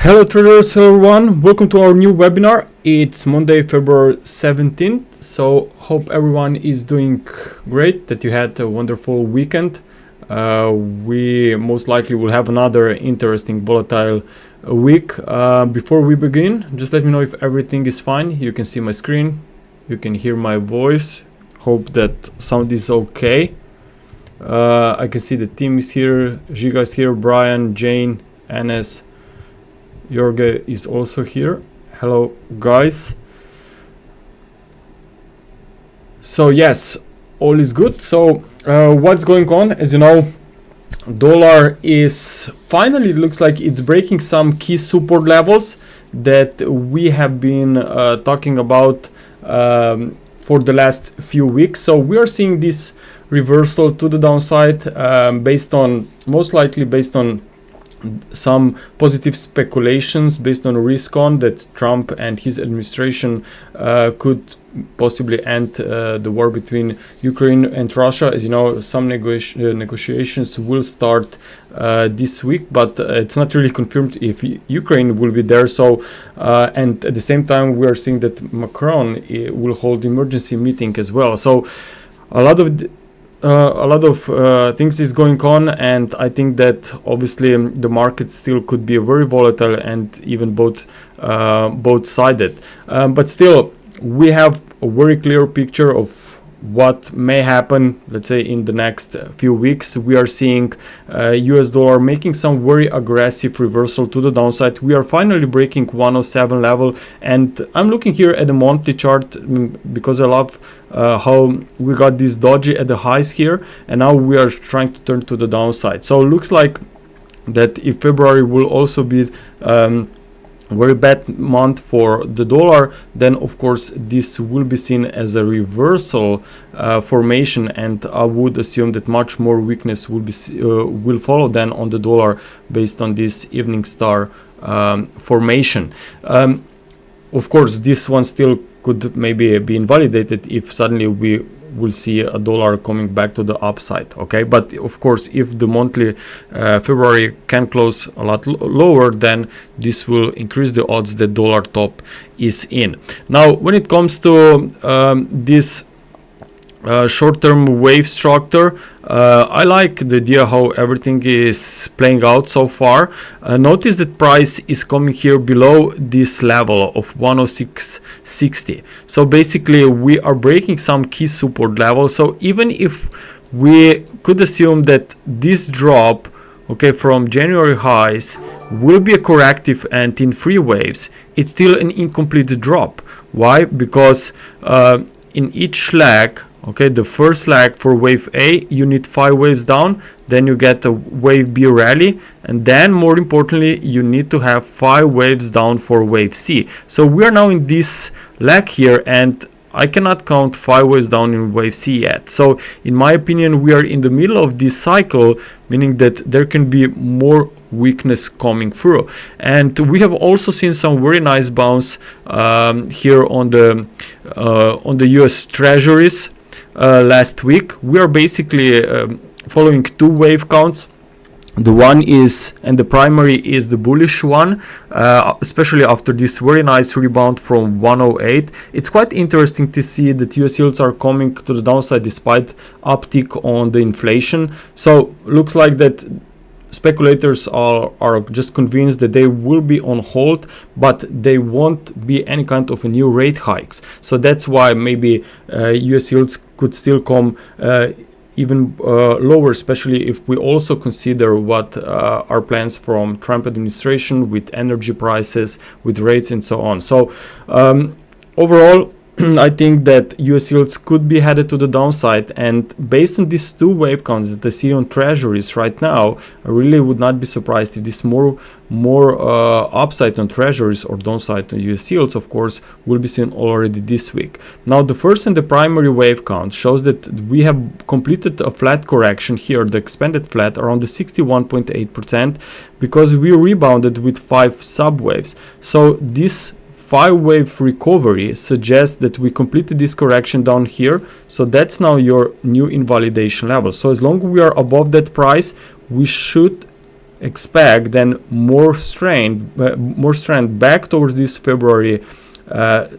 Hello traders, hello everyone, welcome to our new webinar. It's Monday, February 17th, so hope everyone is doing great, that you had a wonderful weekend. We most likely will have another interesting volatile week. Before we begin, just let me know if everything is fine. You can see my screen, you can hear my voice, hope that sound is okay. I can see the team is here, Giga is here, Brian, Jane, Anes, Jorge is also here. Hello guys. So yes, all is good. So what's going on? As you know, dollar is finally looks like it's breaking some key support levels that we have been talking about for the last few weeks. So we are seeing this reversal to the downside most likely based on some positive speculations based on risk on that Trump and his administration could possibly end the war between Ukraine and Russia. As you know, some negotiations will start this week, but it's not really confirmed if Ukraine will be there. So and at the same time we are seeing that Macron will hold emergency meeting as well. So a lot of things is going on, and I think that obviously the market still could be very volatile and even both sided, but still we have a very clear picture of what may happen, let's say, in the next few weeks. We are seeing US dollar making some very aggressive reversal to the downside. We are finally breaking 107 level, and I'm looking here at the monthly chart because I love how we got this dodgy at the highs here, and now we are trying to turn to the downside. So it looks like that if February will also be very bad month for the dollar, then of course this will be seen as a reversal formation, and I would assume that much more weakness will follow then on the dollar based on this evening star formation. Of course, this one still could maybe be invalidated if suddenly we will see a dollar coming back to the upside. Okay, but of course if the monthly February can close a lot lower, then this will increase the odds that dollar top is in. Now when it comes to this short-term wave structure, I like the idea how everything is playing out so far. Notice that price is coming here below this level of 106.60. So basically we are breaking some key support levels. So even if we could assume that this drop, okay, from January highs will be a corrective and in 3 waves, it's still an incomplete drop. Why? Because in each leg, okay, the first leg for wave A, you need 5 waves down, then you get a wave B rally, and then more importantly you need to have 5 waves down for wave C. So we are now in this leg here, and I cannot count 5 waves down in wave C yet. So in my opinion we are in the middle of this cycle, meaning that there can be more weakness coming through. And we have also seen some very nice bounce here on the US treasuries. Last week we are basically following 2 wave counts. The one is, and the primary is the bullish one, especially after this very nice rebound from 108. It's quite interesting to see that US yields are coming to the downside despite uptick on the inflation. So looks like that speculators are just convinced that they will be on hold, but they won't be any kind of a new rate hikes. So that's why maybe US yields could still come even lower, especially if we also consider what are plans from Trump administration with energy prices, with rates and so on. So overall I think that US yields could be headed to the downside, and based on these 2 wave counts that I see on treasuries right now, I really would not be surprised if this more upside on treasuries or downside on US yields, of course, will be seen already this week. Now the first and the primary wave count shows that we have completed a flat correction here, the expanded flat around the 61.8%, because we rebounded with 5 subwaves. So this 5-wave recovery suggests that we completed this correction down here, so that's now your new invalidation level. So as long as we are above that price, we should expect then more strength back towards these February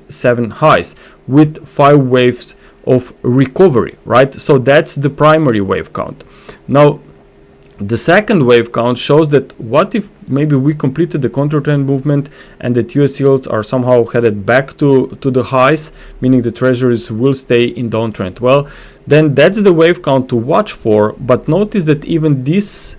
7 highs with 5 waves of recovery, right? So that's the primary wave count. Now the second wave count shows that what if maybe we completed the counter trend movement and that US yields are somehow headed back to the highs, meaning the treasuries will stay in downtrend. Well, then that's the wave count to watch for. But notice that even this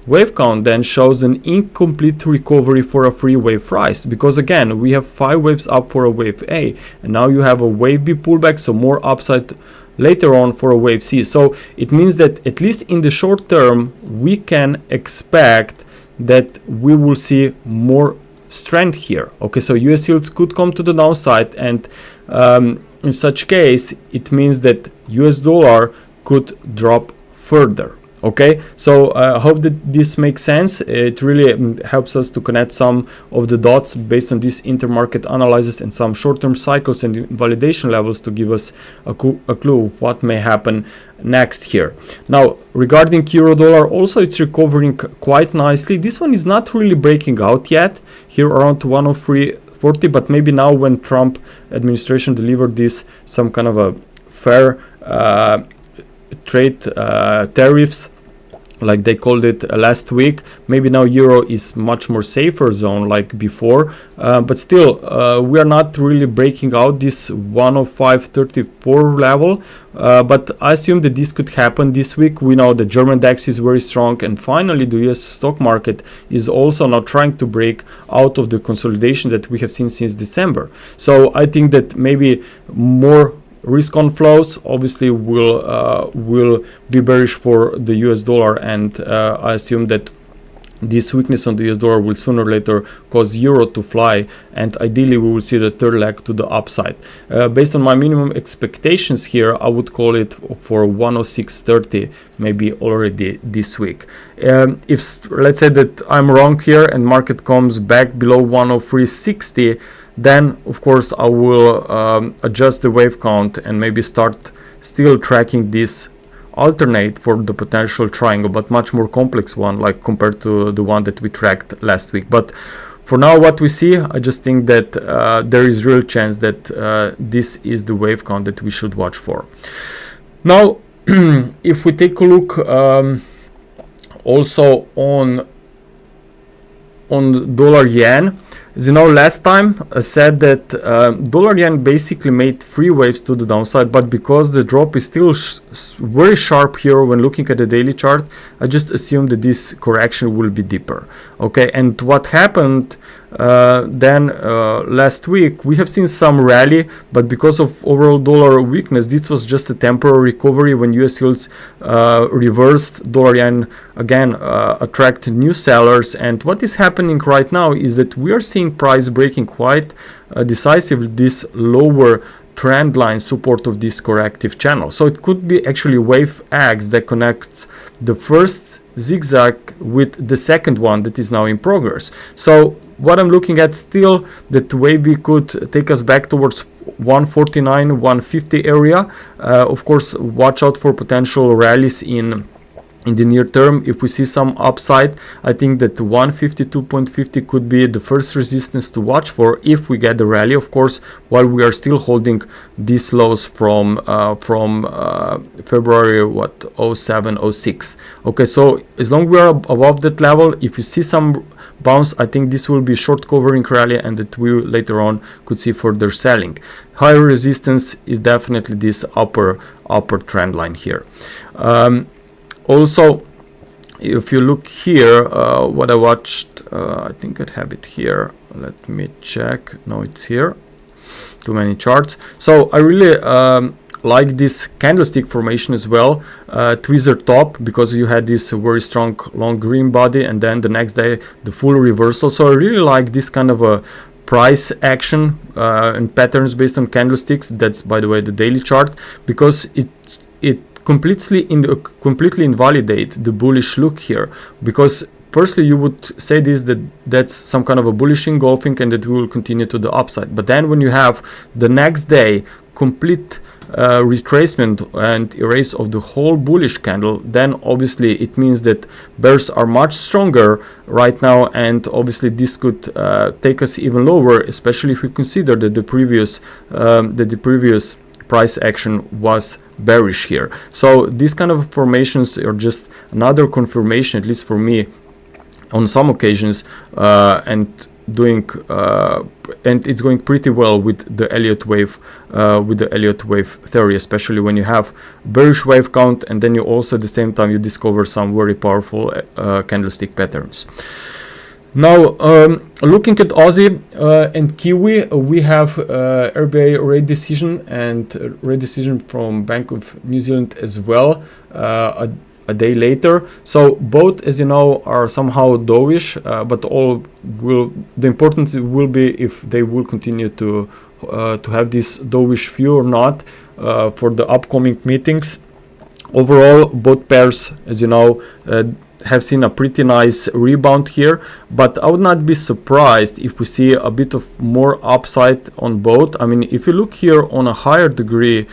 wave count then shows an incomplete recovery for a free wave rise, because again we have 5 waves up for a wave A, and now you have a wave B pullback, so more upside later on for a wave C. So it means that at least in the short term we can expect that we will see more strength here. Okay, so US yields could come to the downside, and in such case it means that US dollar could drop further. Okay, so I hope that this makes sense. It really helps us to connect some of the dots based on this intermarket analysis and some short-term cycles and validation levels to give us a clue what may happen next here. Now regarding euro dollar, also it's recovering quite nicely. This one is not really breaking out yet here around 103.40, but maybe now when Trump administration delivered this some kind of a fair trade tariffs, like they called it last week, maybe now euro is much more safer zone like before, but still we are not really breaking out this 105.34 level, but I assume that this could happen this week. We know the German DAX is very strong, and finally the US stock market is also now trying to break out of the consolidation that we have seen since December. So I think that maybe more risk on flows obviously will be bearish for the US dollar, and I assume that this weakness on the US dollar will sooner or later cause euro to fly, and ideally we will see the third leg to the upside. Based on my minimum expectations here, I would call it for 106.30 maybe already this week. If let's say that I'm wrong here and market comes back below 103.60, then of course I will adjust the wave count and maybe start still tracking this alternate for the potential triangle, but much more complex one, like compared to the one that we tracked last week. But for now, what we see, I just think that there is real chance that this is the wave count that we should watch for. Now if we take a look also on dollar yen, as you know, last time I said that dollar yen basically made 3 waves to the downside, but because the drop is still very sharp here when looking at the daily chart, I just assumed that this correction will be deeper. Okay, and what happened then last week, we have seen some rally, but because of overall dollar weakness, this was just a temporary recovery. When US yields reversed, dollar yen again attract new sellers, and what is happening right now is that we are seeing price breaking quite decisively this lower trend line support of this corrective channel. So it could be actually wave X that connects the first zigzag with the second one that is now in progress. So what I'm looking at still, that maybe could take us back towards 149, 150 area. Of course, watch out for potential rallies in the near term. If we see some upside, I think that 152.50 could be the first resistance to watch for if we get the rally, of course, while we are still holding these lows from February 07, 06. Okay, so as long as we are above that level, if you see some bounce, I think this will be short covering rally, and that we later on could see further selling. Higher resistance is definitely this upper trend line here. Also, if you look here, what I watched, I think I'd have it here. Let me check. No, it's here. Too many charts. So I really like this candlestick formation as well. Tweezer top, because you had this very strong long green body, and then the next day the full reversal. So I really like this kind of a price action and patterns based on candlesticks. That's, by the way, the daily chart, because it completely invalidate the bullish look here, because firstly you would say that's some kind of a bullish engulfing and it will continue to the upside. But then when you have the next day complete retracement and erase of the whole bullish candle, then obviously it means that bears are much stronger right now, and obviously this could take us even lower, especially if we consider that the previous price action was bearish here. So these kind of formations are just another confirmation, at least for me, on some occasions, and it's going pretty well with the Elliott wave, theory, especially when you have bearish wave count and then you also at the same time you discover some very powerful candlestick patterns. Now, looking at Aussie and Kiwi, we have RBI rate decision and rate decision from Bank of New Zealand as well, a day later. So both, as you know, are somehow dovish, but the importance will be if they will continue to have this dovish view or not for the upcoming meetings. Overall, both pairs, as you know, have seen a pretty nice rebound here, but I would not be surprised if we see a bit of more upside on both. I mean, if you look here on a higher degree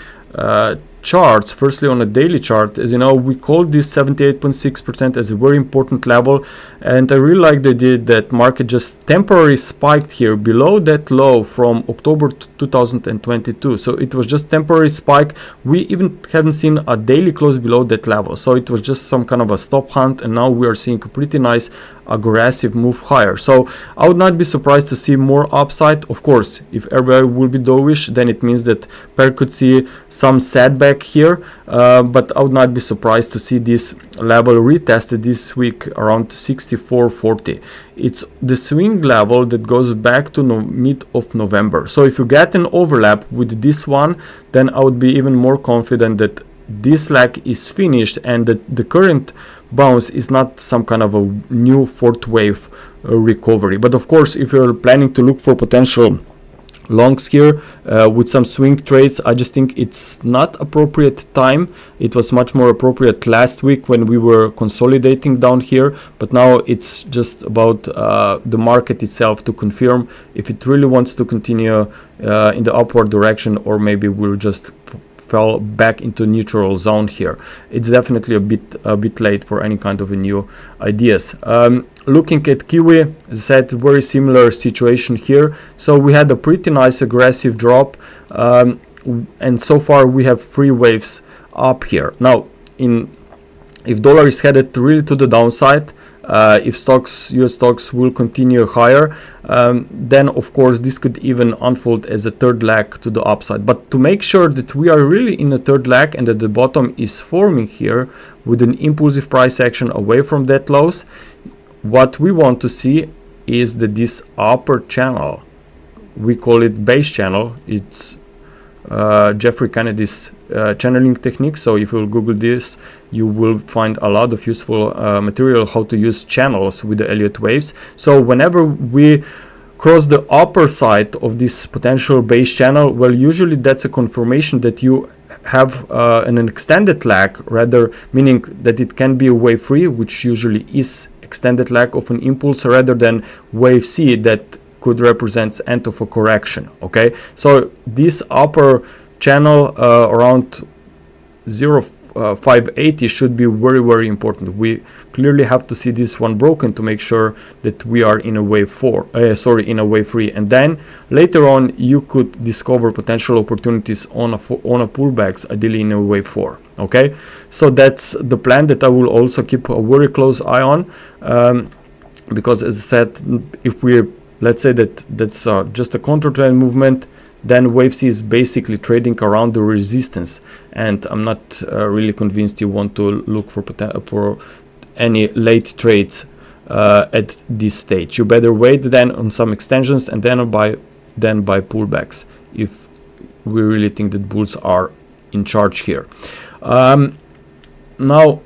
charts, firstly on a daily chart, as you know, we call this 78.6% as a very important level, and I really like the idea that market just temporarily spiked here below that low from October 2022. So it was just temporary spike. We even haven't seen a daily close below that level, so it was just some kind of a stop hunt, and now we are seeing a pretty nice aggressive move higher. So I would not be surprised to see more upside. Of course, if everybody will be dovish, then it means that pair could see some setback here, but I would not be surprised to see this level retested this week around 64.40. It's the swing level that goes back to mid of November. So if you get an overlap with this one, then I would be even more confident that this leg is finished and that the current bounce is not some kind of a new fourth wave recovery. But of course, if you're planning to look for potential longs here with some swing trades, I just think it's not appropriate time. It was much more appropriate last week when we were consolidating down here, but now it's just about the market itself to confirm if it really wants to continue in the upward direction, or maybe we'll just fell back into neutral zone here. It's definitely a bit late for any kind of a new ideas. Looking at Kiwi, as I said, very similar situation here. So we had a pretty nice aggressive drop, and so far we have 3 waves up here. Now, if dollar is headed really to the downside, if US stocks will continue higher, then of course this could even unfold as a third leg to the upside. But to make sure that we are really in a third leg and that the bottom is forming here with an impulsive price action away from that lows, what we want to see is that this upper channel, we call it base channel, it's Jeffrey Kennedy's channeling technique. So if you'll Google this, you will find a lot of useful material how to use channels with the Elliott waves. So whenever we cross the upper side of this potential base channel, well, usually that's a confirmation that you have an extended lag, rather, meaning that it can be a wave 3, which usually is extended lag of an impulse, rather than wave C that could represent end of a correction. Okay, so this upper channel around 0.580 should be very, very important. We clearly have to see this one broken to make sure that we are in a wave 3, and then later on you could discover potential opportunities on a pullbacks, ideally in a wave 4. Okay, so that's the plan that I will also keep a very close eye on, because as I said, if we let's say that that's just a counter trend movement, then wave C is basically trading around the resistance, and I'm not really convinced you want to look for any late trades at this stage. You better wait then on some extensions and then buy pullbacks if we really think that bulls are in charge here. Now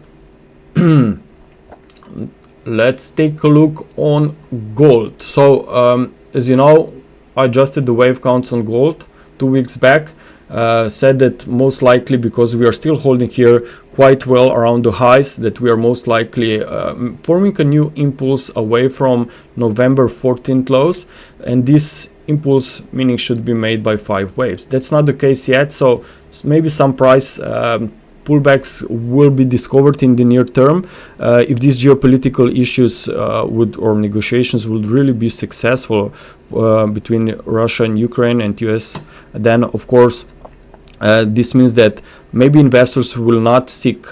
let's take a look on gold. So as you know, I adjusted the wave counts on gold 2 weeks back, said that most likely, because we are still holding here quite well around the highs, that we are most likely forming a new impulse away from November 14th lows, and this impulse meaning should be made by 5 waves. That's not the case yet, so maybe some price pullbacks will be discovered in the near term if these geopolitical issues or negotiations would really be successful between Russia and Ukraine and US. Then of course this means that maybe investors will not seek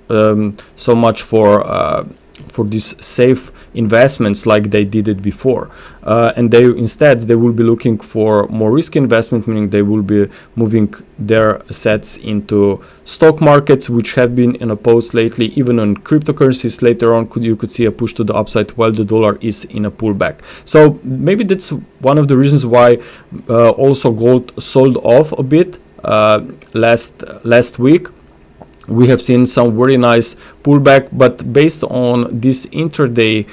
so much for these safe investments like they did it before, and instead they will be looking for more risky investment, meaning they will be moving their assets into stock markets, which have been in a pause lately. Even on cryptocurrencies later on you could see a push to the upside while the dollar is in a pullback. So maybe that's one of the reasons why also gold sold off a bit last week. We have seen some very nice pullback, but based on this intraday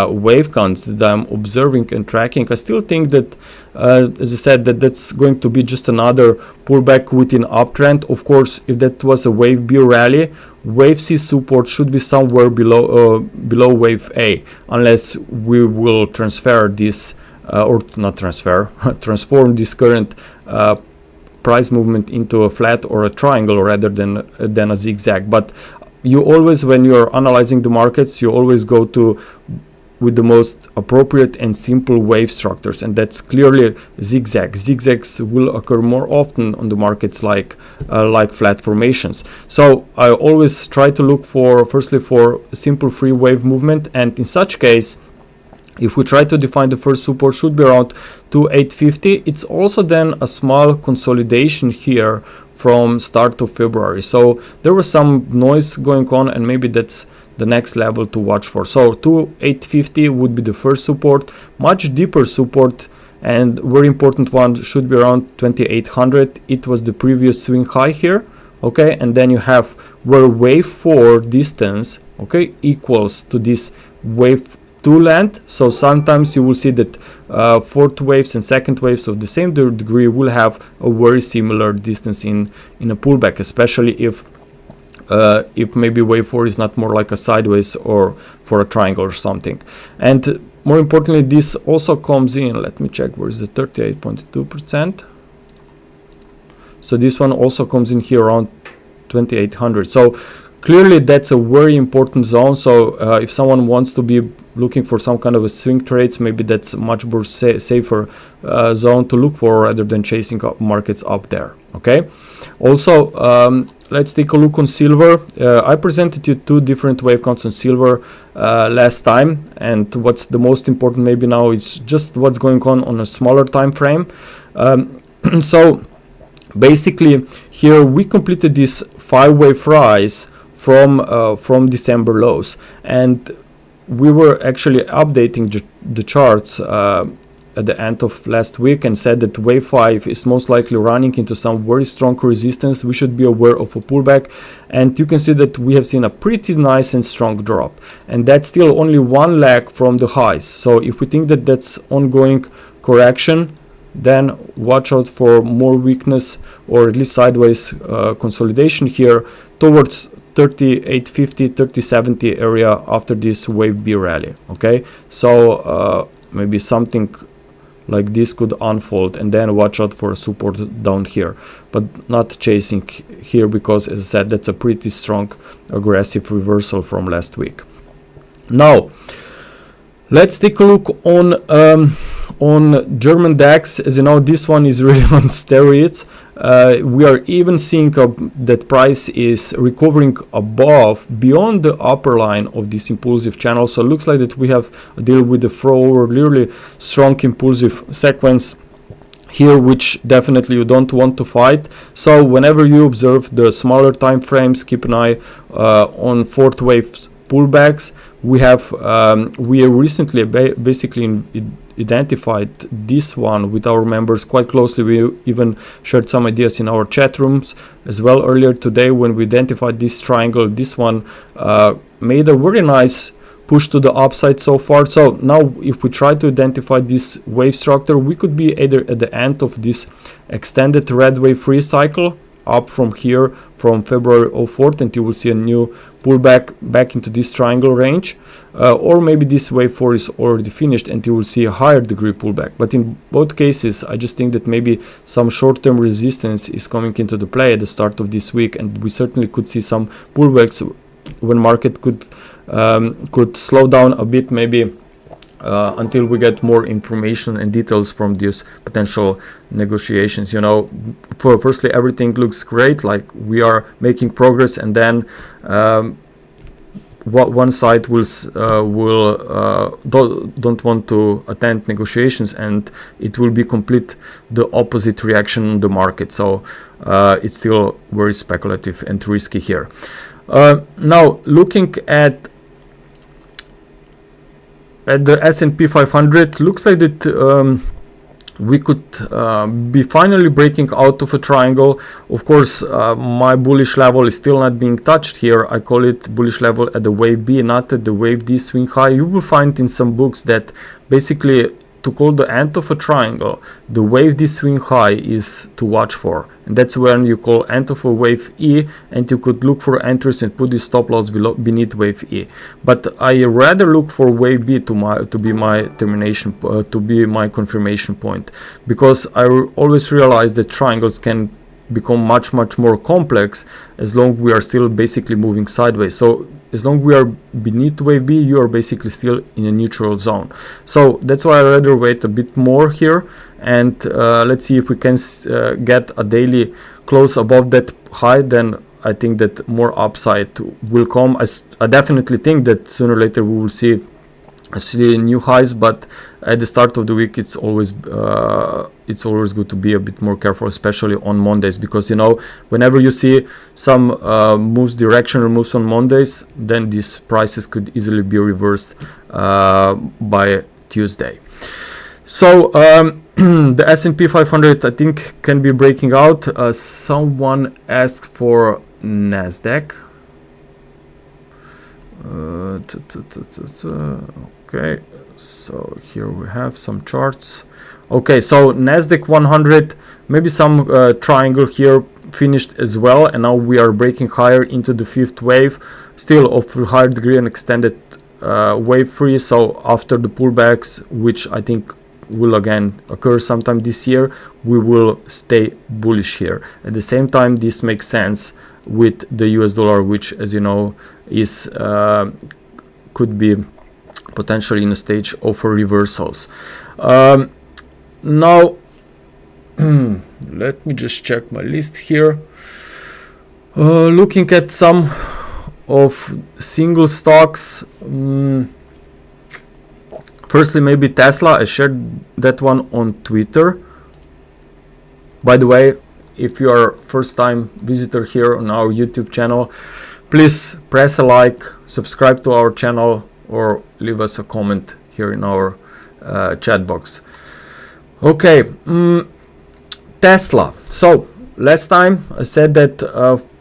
wave counts that I'm observing and tracking, I still think that, as I said, that's going to be just another pullback within uptrend. Of course, if that was a wave B rally, wave C support should be somewhere below wave A, unless we will transfer this or not transfer, transform this current price movement into a flat or a triangle rather than a zigzag. But you always, when you're analyzing the markets, you always go with the most appropriate and simple wave structures, and that's clearly zigzags. Zigzags will occur more often on the markets like flat formations. So I always try to look firstly for a simple free wave movement, and in such case, if we try to define the first support should be around 2850. It's also then a small consolidation here from start of February. So there was some noise going on, and maybe that's the next level to watch for. So 2850 would be the first support. Much deeper support and very important one should be around 2800. It was the previous swing high here. Okay, and then you have where wave 4 distance, okay, equals to this wave 2 length. So sometimes you will see that fourth waves and second waves of the same degree will have a very similar distance in a pullback, especially if maybe wave 4 is not more like a sideways or for a triangle or something. And more importantly, this also comes in, let me check, where is the 38.2%. So this one also comes in here around 2800. So clearly that's a very important zone. So if someone wants to be looking for some kind of a swing trades, maybe that's a much more safer zone to look for rather than chasing up markets up there. Okay, also let's take a look on silver. I presented you 2 different wave counts on silver last time, and what's the most important maybe now is just what's going on a smaller time frame. So basically here we completed this 5-wave rise from December lows, and we were actually updating the charts at the end of last week and said that wave 5 is most likely running into some very strong resistance. We should be aware of a pullback, and you can see that we have seen a pretty nice and strong drop, and that's still only one leg from the highs. So if we think that that's ongoing correction, then watch out for more weakness or at least sideways consolidation here towards 3850, 3070 area after this wave B rally. Okay, so maybe something like this could unfold, and then watch out for a support down here, but not chasing here, because as I said, that's a pretty strong aggressive reversal from last week. Now let's take a look on German DAX. As you know, this one is really on steroids. We are even seeing that price is recovering beyond the upper line of this impulsive channel. So it looks like that we have a deal with the thrower, really strong impulsive sequence here, which definitely you don't want to fight. So whenever you observe the smaller time frames, keep an eye on fourth wave pullbacks. We recently basically identified this one with our members quite closely. We even shared some ideas in our chat rooms as well earlier today when we identified this triangle. This one made a very nice push to the upside so far. So now if we try to identify this wave structure, we could be either at the end of this extended red wave free cycle up from here from February 04th, and you will see a new pullback back into this triangle range, or maybe this wave 4 is already finished and you will see a higher degree pullback. But in both cases, I just think that maybe some short-term resistance is coming into the play at the start of this week, and we certainly could see some pullbacks when market could slow down a bit, maybe until we get more information and details from these potential negotiations. You know, firstly, everything looks great, like we are making progress, and then what one side don't want to attend negotiations, and it will be complete the opposite reaction on the market. So it's still very speculative and risky here. Now looking at the S&P 500, looks like that we could be finally breaking out of a triangle. Of course, my bullish level is still not being touched here. I call it bullish level at the wave B, not at the wave D swing high. You will find in some books that basically to call the end of a triangle, the wave D swing high is to watch for, and that's when you call end of a wave E, and you could look for entries and put the stop loss beneath wave E. But I rather look for wave B to be my termination, to be my confirmation point, because I always realize that triangles can become much more complex as long we are still basically moving sideways. So as long we are beneath wave B, you are basically still in a neutral zone. So that's why I rather wait a bit more here, and let's see if we can get a daily close above that high. Then I think that more upside will come. I definitely think that sooner or later we will see new highs, but at the start of the week it's always good to be a bit more careful, especially on Mondays, because you know, whenever you see some directional moves on Mondays, then these prices could easily be reversed by Tuesday. So the S&P 500 I think can be breaking out. Someone asked for Nasdaq. Okay, so here we have some charts. Okay, so Nasdaq 100, maybe some triangle here finished as well, and now we are breaking higher into the fifth wave, still of higher degree and extended wave free. So after the pullbacks, which I think will again occur sometime this year, we will stay bullish here. At the same time, this makes sense with the US dollar, which, as you know, is could be potentially in a stage of reversals. Now let me just check my list here. Looking at some of single stocks, firstly maybe Tesla. I shared that one on Twitter. By the way, if you are first time visitor here on our YouTube channel, please press a like, subscribe to our channel, or leave us a comment here in our chat box. Okay, Tesla. So last time I said that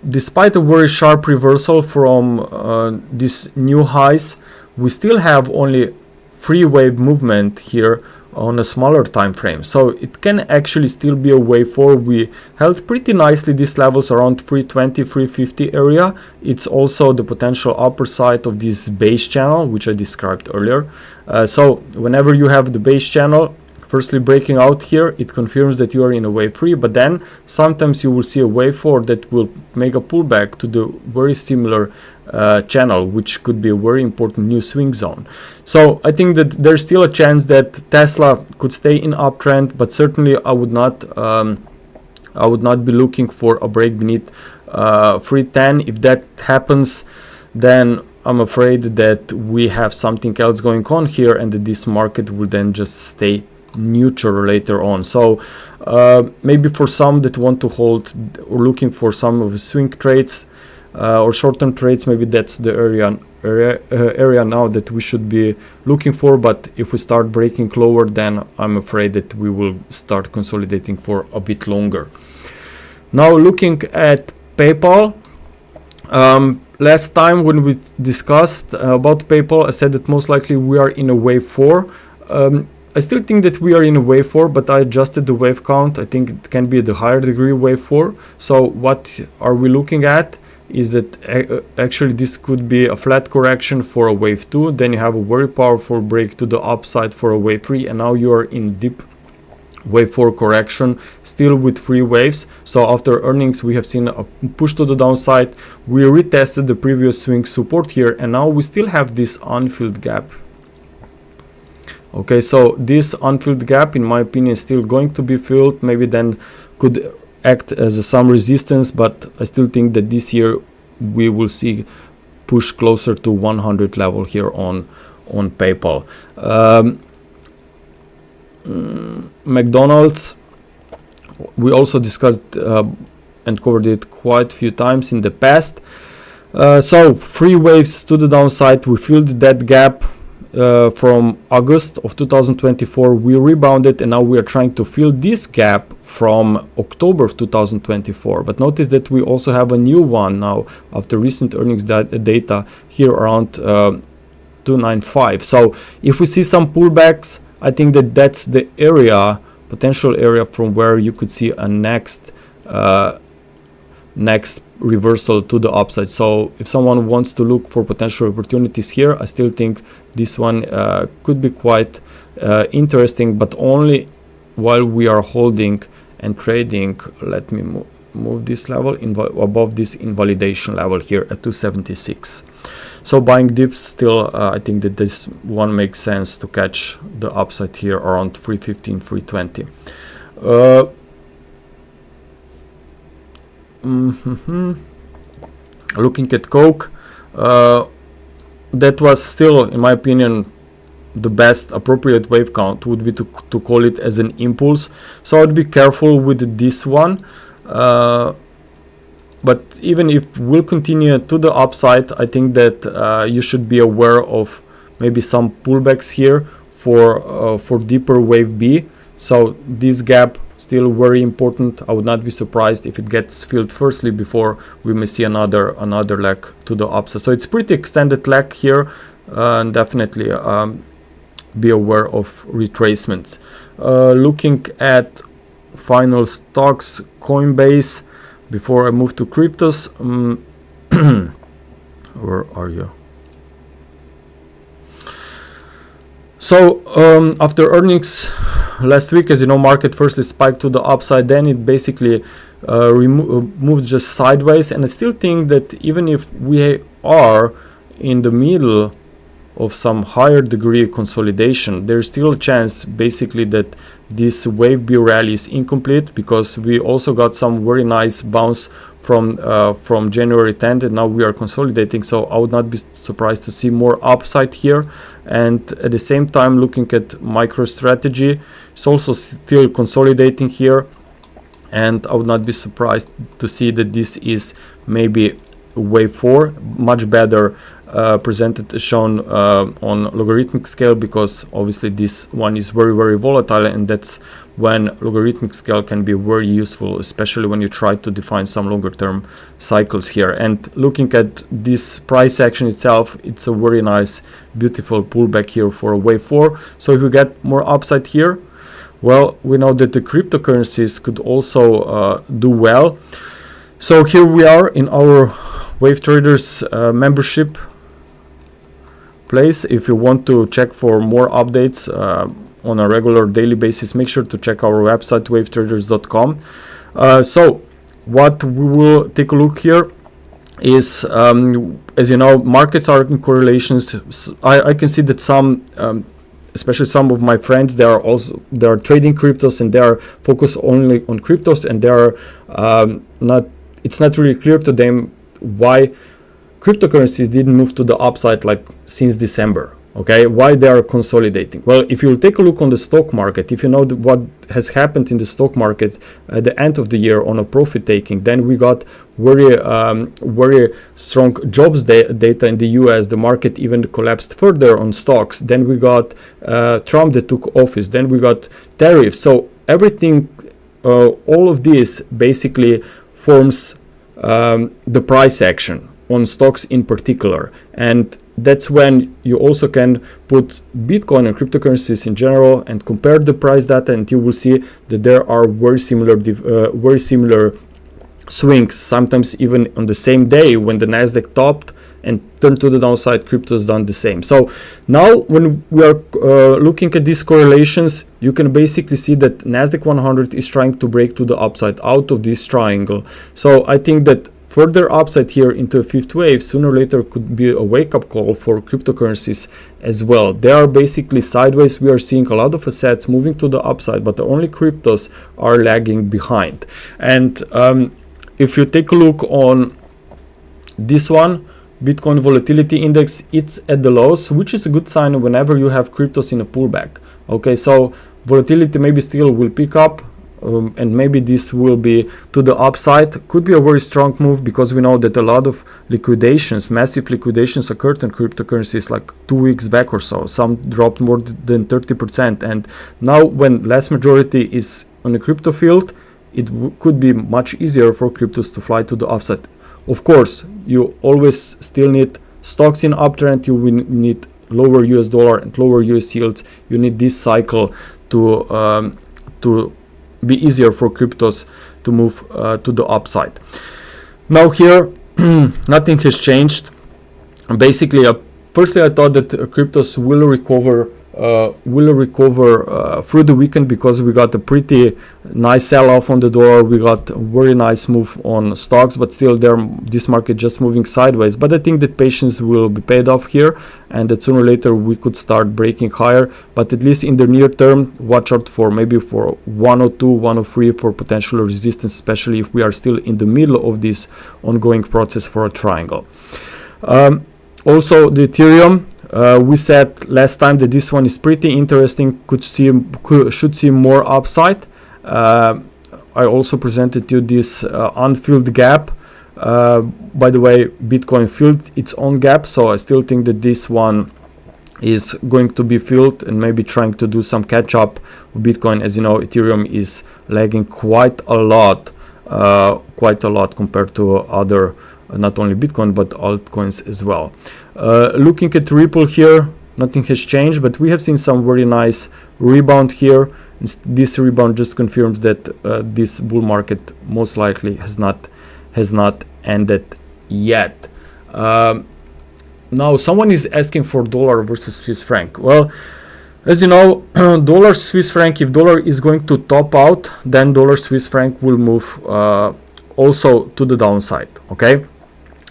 despite a very sharp reversal from these new highs, we still have only free wave movement here on a smaller time frame, so it can actually still be a wave 4. We held pretty nicely these levels around 320 350 area. It's also the potential upper side of this base channel, which I described earlier. So whenever you have the base channel firstly breaking out here, it confirms that you are in a wave 3, but then sometimes you will see a wave 4 that will make a pullback to the very similar channel, which could be a very important new swing zone. So I think that there's still a chance that Tesla could stay in uptrend, but certainly I would not be looking for a break beneath 310. If that happens, then I'm afraid that we have something else going on here, and that this market will then just stay neutral later on. So maybe for some that want to hold or looking for some of the swing trades or short-term trades, maybe that's the area now that we should be looking for. But if we start breaking lower, then I'm afraid that we will start consolidating for a bit longer. Now looking at PayPal, last time when we discussed about PayPal, I said that most likely we are in a wave 4. I still think that we are in a wave 4, but I adjusted the wave count. I think it can be the higher degree wave 4. So what are we looking at is that actually this could be a flat correction for a wave 2. Then you have a very powerful break to the upside for a wave 3, and now you are in deep wave 4 correction, still with 3 waves. So after earnings we have seen a push to the downside. We retested the previous swing support here, and now we still have this unfilled gap. Okay, so this unfilled gap in my opinion is still going to be filled, maybe then could act as some resistance, but I still think that this year we will see push closer to 100 level here on PayPal. McDonalds, we also discussed and covered it quite a few times in the past. So 3 waves to the downside. We filled that gap from August of 2024. We rebounded, and now we are trying to fill this gap from October of 2024. But notice that we also have a new one now after recent earnings data here around 295. So if we see some pullbacks, I think that that's the area, potential area from where you could see a next reversal to the upside. So if someone wants to look for potential opportunities here, I still think this one could be quite interesting, but only while we are holding and trading. Let me move this level above this invalidation level here at 276. So buying dips still, I think that this one makes sense to catch the upside here around 315, 320. Looking at Coke, that was still, in my opinion, the best appropriate wave count would be to call it as an impulse. So I'd be careful with this one. But even if we'll continue to the upside, I think that you should be aware of maybe some pullbacks here for deeper wave B. So this gap still very important. I would not be surprised if it gets filled firstly before we may see another leg to the upside. So it's pretty extended leg here, and definitely be aware of retracements. Looking at final stocks, Coinbase. Before I move to cryptos, where are you? So after earnings last week, as you know, market firstly spiked to the upside, then it basically moved just sideways, and I still think that even if we are in the middle of some higher degree consolidation, there's still a chance basically that this wave B rally is incomplete, because we also got some very nice bounce from January 10th, and now we are consolidating. So I would not be surprised to see more upside here. And at the same time, looking at MicroStrategy, it's also still consolidating here, and I would not be surprised to see that this is maybe wave 4, much better presented, shown on logarithmic scale, because obviously this one is very volatile, and that's when logarithmic scale can be very useful, especially when you try to define some longer term cycles here. And looking at this price action itself, it's a very nice, beautiful pullback here for a wave 4. So if we get more upside here, well, we know that the cryptocurrencies could also do well. So here we are in our Wave Traders membership place. If you want to check for more updates on a regular daily basis, make sure to check our website, wavetraders.com. So what we will take a look here is, as you know, markets are in correlations. I can see that some especially some of my friends, they are trading cryptos, and they are focused only on cryptos, and they are it's not really clear to them why cryptocurrencies didn't move to the upside like since December. Okay, why they are consolidating? Well, if you take a look on the stock market, if you know what has happened in the stock market at the end of the year on a profit taking, then we got very strong jobs data in the US. The market even collapsed further on stocks. Then we got Trump that took office. Then we got tariffs. So everything, all of this basically forms the price action. on stocks in particular, and that's when you also can put Bitcoin and cryptocurrencies in general and compare the price data, and you will see that there are very similar swings, sometimes even on the same day. When the Nasdaq topped and turned to the downside, crypto's done the same. So now when we are looking at these correlations, you can basically see that Nasdaq 100 is trying to break to the upside out of this triangle. So I think that further upside here into a fifth wave sooner or later could be a wake-up call for cryptocurrencies as well. They are basically sideways. We are seeing a lot of assets moving to the upside, but the only cryptos are lagging behind. And if you take a look on this one, Bitcoin volatility index, it's at the lows, which is a good sign whenever you have cryptos in a pullback. Okay, so volatility maybe still will pick up, and maybe this will be to the upside. Could be a very strong move, because we know that a lot of liquidations, massive liquidations, occurred in cryptocurrencies like 2 weeks back or so. Some dropped more than 30%, and now when less majority is on the crypto field, it could be much easier for cryptos to fly to the upside. Of course, you always still need stocks in uptrend. You will need lower US dollar and lower US yields. You need this cycle to be easier for cryptos to move to the upside. Now here, nothing has changed. Basically, firstly, I thought that cryptos will recover through the weekend, because we got a pretty nice sell-off on the dollar. We got a very nice move on stocks, but still this market just moving sideways. But I think that patience will be paid off here, and that sooner or later we could start breaking higher. But at least in the near term, watch out for maybe for 102, 103 for potential resistance, especially if we are still in the middle of this ongoing process for a triangle. Also, the Ethereum, we said last time that this one is pretty interesting, should see more upside. I also presented you this unfilled gap. By the way, Bitcoin filled its own gap, so I still think that this one is going to be filled and maybe trying to do some catch up with Bitcoin. As you know, Ethereum is lagging quite a lot compared to other, not only Bitcoin but altcoins as well. Looking at Ripple here, nothing has changed, but we have seen some very nice rebound here. This rebound just confirms that this bull market most likely has not ended yet. Now someone is asking for dollar versus Swiss franc. Well, as you know, dollar Swiss franc, if dollar is going to top out, then dollar Swiss franc will move also to the downside. Okay.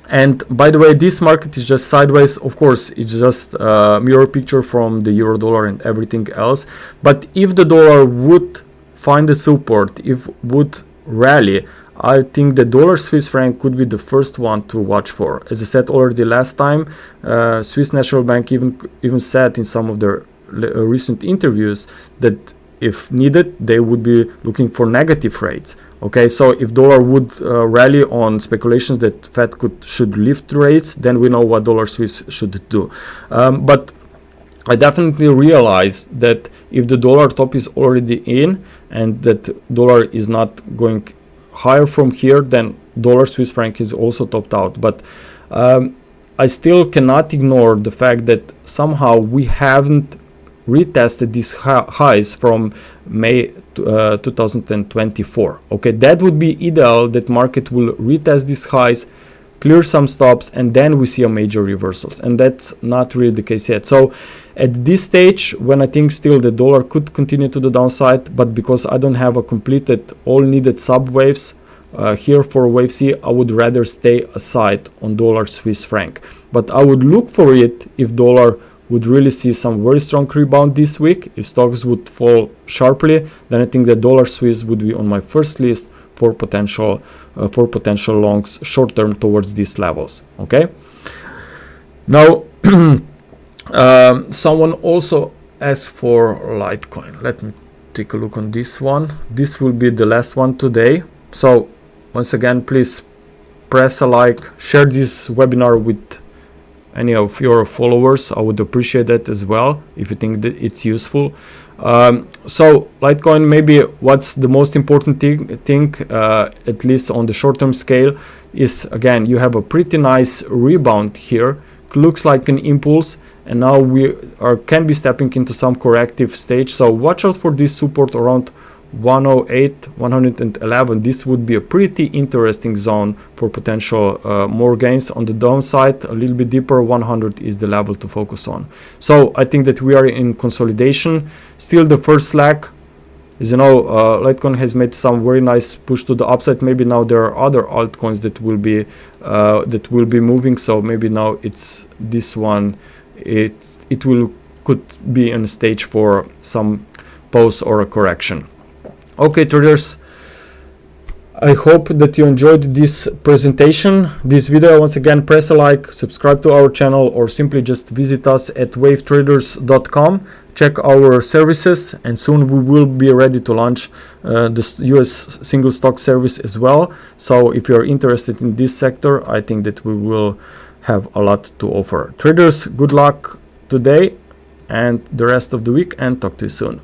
And by the way, this market is just sideways. Of course, it's just a mirror picture from the euro dollar and everything else. But if the dollar would find a support, if would rally, I think the dollar Swiss franc could be the first one to watch for. As I said already last time, Swiss National Bank even said in some of their recent interviews that if needed, they would be looking for negative rates. Okay, so if dollar would rally on speculations that Fed should lift rates, then we know what dollar Swiss should do. But I definitely realize that if the dollar top is already in and that dollar is not going higher from here, then dollar Swiss franc is also topped out. But I still cannot ignore the fact that somehow we haven't retested these highs from May 2024. Okay, that would be ideal, that market will retest these highs, clear some stops, and then we see a major reversals, and that's not really the case yet. So at this stage, when I think still the dollar could continue to the downside, but because I don't have a completed all needed sub waves here for wave C, I would rather stay aside on dollar Swiss franc. But I would look for it if dollar would really see some very strong rebound this week. If stocks would fall sharply, then I think that dollar Swiss would be on my first list for potential longs short term towards these levels. Okay. Now, someone also asked for Litecoin. Let me take a look on this one. This will be the last one today. So once again, please press a like, share this webinar with any of your followers. I would appreciate that as well if you think that it's useful. So Litecoin, maybe what's the most important thing at least on the short-term scale, is again, you have a pretty nice rebound here. Looks like an impulse, and now we can be stepping into some corrective stage. So watch out for this support around 108, 111. This would be a pretty interesting zone for potential more gains. On the downside, a little bit deeper, 100 is the level to focus on. So I think that we are in consolidation. Still the first leg is, you know, Litecoin has made some very nice push to the upside. Maybe now there are other altcoins that will be moving. So maybe now it's this one. It could be on stage for some pause or a correction. Okay, traders, I hope that you enjoyed this presentation, this video. Once again, press a like, subscribe to our channel, or simply just visit us at wavetraders.com. Check our services, and soon we will be ready to launch the US single stock service as well. So if you're interested in this sector, I think that we will have a lot to offer. Traders, good luck today and the rest of the week, and talk to you soon.